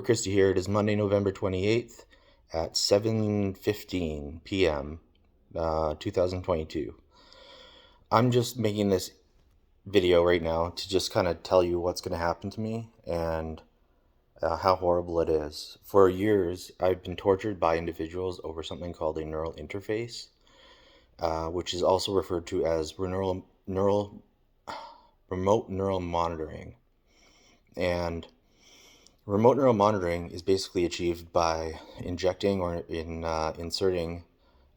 Christie here. It is Monday, November 28th at 7:15 p.m., 2022. I'm just making this video right now to just kind of tell you what's going to happen to me and how horrible it is. For years, I've been tortured by individuals over something called a neural interface, which is also referred to as remote neural monitoring. And remote neural monitoring is basically achieved by injecting or inserting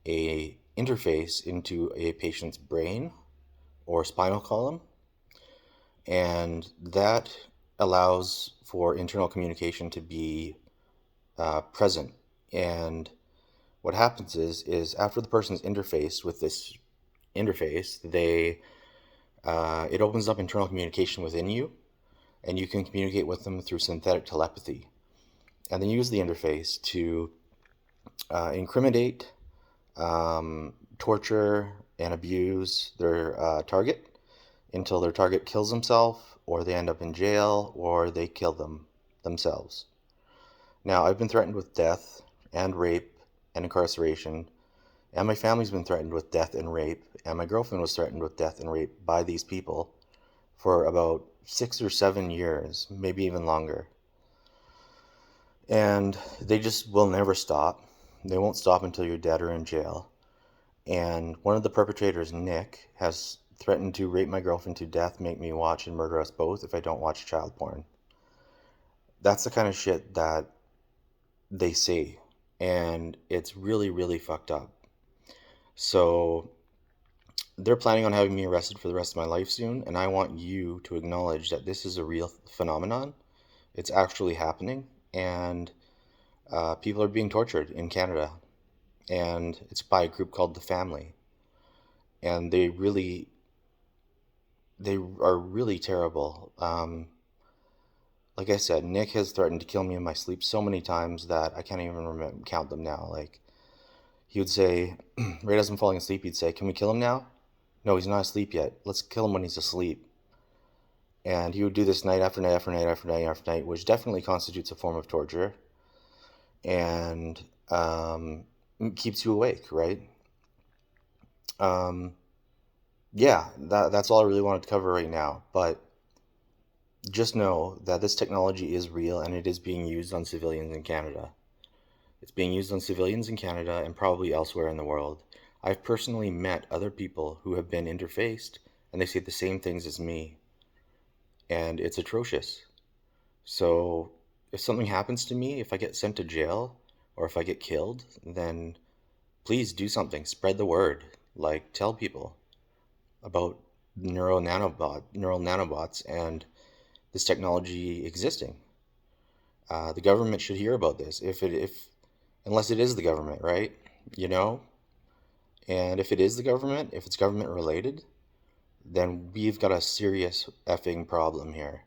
a interface into a patient's brain or spinal column, and that allows for internal communication to be present. And what happens is after the person's interfaced with this interface, it opens up internal communication within you, and you can communicate with them through synthetic telepathy. And then use the interface to incriminate, torture, and abuse their target until their target kills himself, or they end up in jail, or they kill themselves. Now, I've been threatened with death and rape and incarceration, and my family's been threatened with death and rape, and my girlfriend was threatened with death and rape by these people for about 6 or 7 years, maybe even longer. And they just will never stop. They won't stop until you're dead or in jail. And one of the perpetrators, Nick, has threatened to rape my girlfriend to death, make me watch, and murder us both if I don't watch child porn. That's the kind of shit that they say. And it's really, really fucked up. So they're planning on having me arrested for the rest of my life soon, and I want you to acknowledge that this is a real phenomenon. It's actually happening, and people are being tortured in Canada, and it's by a group called The Family, and they are really terrible. Like I said, Nick has threatened to kill me in my sleep so many times that I can't even count them now. Like, he would say, right as I'm falling asleep, he'd say, "Can we kill him now?" "No, he's not asleep yet. Let's kill him when he's asleep." And he would do this night after night after night after night after night, which definitely constitutes a form of torture, and keeps you awake, right? Yeah, that's all I really wanted to cover right now. But just know that this technology is real, and it is being used on civilians in Canada. It's being used on civilians in Canada and probably elsewhere in the world. I've personally met other people who have been interfaced, and they say the same things as me. And it's atrocious. So if something happens to me, if I get sent to jail, or if I get killed, then please do something. Spread the word. Like, tell people about neural nanobots and this technology existing. The government should hear about this, unless it is the government, right? You know? And if it is the government, if it's government related, then we've got a serious effing problem here,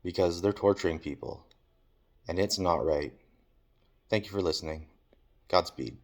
because they're torturing people, and it's not right. Thank you for listening. Godspeed.